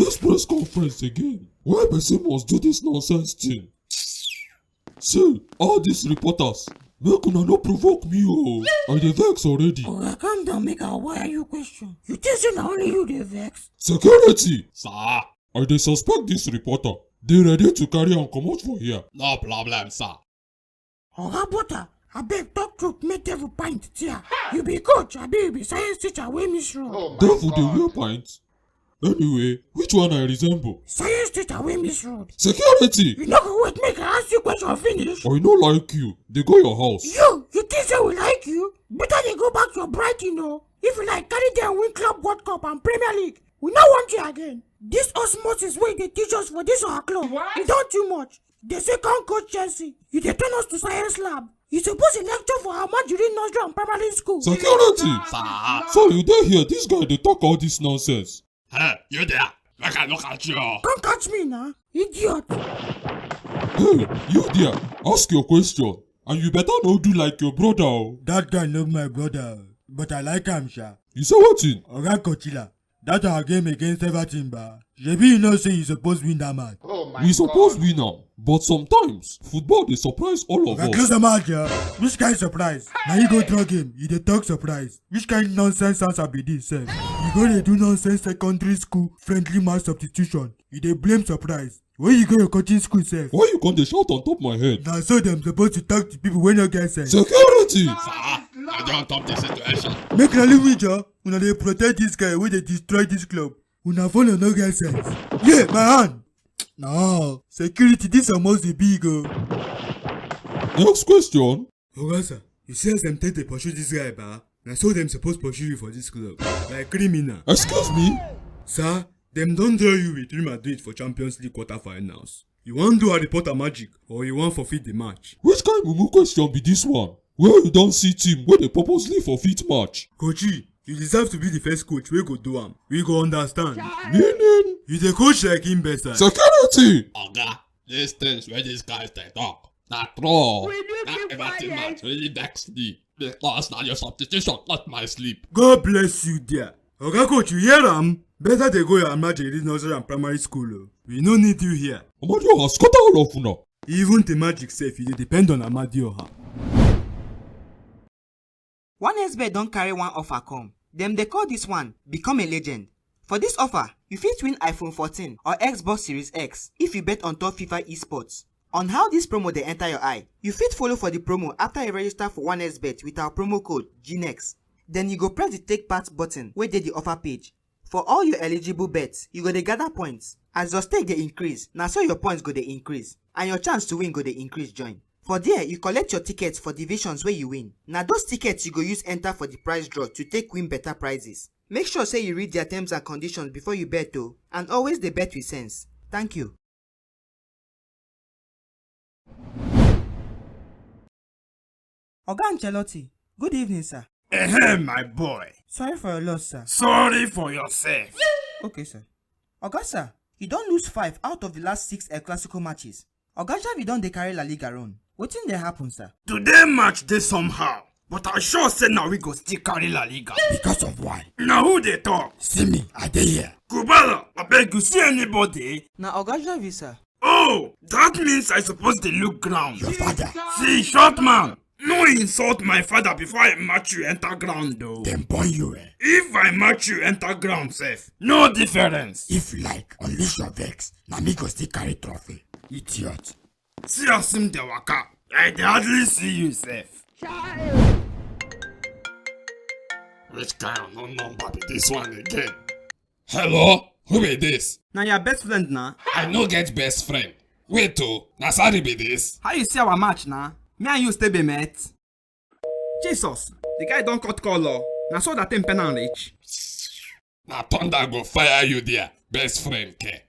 This press conference again. Why person must do this nonsense thing? See, all these reporters, make una no provoke me oh. I dey vex already. Oga, calm down, make I wire you question. You think say na only you dey vex? Security! Sir! I dey suspect this reporter. They ready to carry am comot for here. No problem, sir. Oga Butter, abeg talk truth make devil pint tear. You be coach, abi you be science teacher wey miss road? Devil dey wear pint? Anyway, which one I resemble? Science teacher wey miss road. Security! You no go wait make I ask you question finish? I no like you. They go your house. You think say we like you? Better dey go back to your Brighton o. If you like carry them win Club World Cup and Premier League, we no want you again. This osmosis wey they teach us for this our club, e don too much. They say come coach Chelsea, you dey turn us to science lab. You suppose to lecture for our during nursery and primary school. Security! Sir! So you dey here, this guy dey talk all this nonsense. Hey, you there? Make I look at you. Come catch me now, idiot. Hey, you there, ask your question. And you better not do like your brother oh. That guy not my brother, but I like him sha. You say what in? Oga Kochila, that our game against Everton ba. Shebi you know say you suppose win that match. We suppose win am, but sometimes football dey surprise all of us. Close the match yeah. Which kind surprise? Now you go draw game, you dey talk surprise. Which kind nonsense answer be this sef? You go dey do nonsense secondary school friendly match substitution. You dey blame surprise. Where you go your coaching school sef? Why you come dey shout on top my head? Na so dem suppose to talk to people wey no get sense. Security! Sir, I don't top the situation. Make una leave me ja. Una dey protect this guy wey dey destroy this club. Una follow no get sense. Yeah, my hand. No, security this almost dey big oh. Next question. Oga sir, you see as dem take dey pursue this guy ba? Na so dem suppose pursue you for this club. Like criminal. Excuse me? Sir, dem don draw you with Real Madrid for Champions League quarter-finals. You wan do Harry Potter magic or you wan forfeit the match? Which kind mumu question be this one? Where you don see team wey dey purposely forfeit match? Kochi, you deserve to be the first coach wey go do am. We go understand. Meaning? You dey coach like him better. Security! Oga, these things where these guys they talk. Na true. That Everton match really vexed me. Because now your substitution not my sleep. God bless you there. Oga coach, you hear am? Better dey go your match in nursery and primary school oh. We no need you here. Amadioha scatter all of una. Even the magic sef, you dey depend on Amadioha. 1xbet don carry one offer come. Dem dey call this one become a legend. For this offer, you fit win iPhone 14 or Xbox Series X if you bet on top FIFA esports. On how this promo dey enter your eye, you fit follow for the promo after you register for 1xbet with our promo code GNEXT. Then you go press the take part button wey dey the offer page. For all your eligible bets, you go dey gather points. As your stake dey increase, na so your points go dey increase, and your chance to win go dey increase join. For there, you collect your tickets for divisions wey you win. Na those tickets you go use enter for the prize draw to take win better prizes. Make sure say you read their terms and conditions before you bet o, and always dey bet with sense. Thank you. Oga Ancelotti, good evening sir. My boy. Sorry for your loss sir. Sorry for yourself. Okay sir. Oga sir, you don lose 5 out of the last 6 El Clasico matches. Oga Xavi don dey carry La Liga run. Wetin dey happen sir? Today match dey somehow, but I sure say now we go still carry La Liga. Because of why? Now who dey talk? See me, I dey here. Kubala, abeg you see anybody? Na Oga Xavi sir. Oh, that means I suppose dey look ground. Your father. See, short man, no insult my father before I match you enter ground though. Dem born you eh. If I match you enter ground sef, no difference. If you like, unleash your vex. Na me go still carry trophy. Idiot. See as him dey waka, I dey hardly see you sef. Which kind of no number be this one again? Hello? Who be this? Na your best friend na. I no get best friend. Wait oh, na sorry be this? How you see our match na? Me and you still be mates. Jesus, the guy don cut color. Na so that thing pen and reach. Na thunder go fire you there, best friend ke.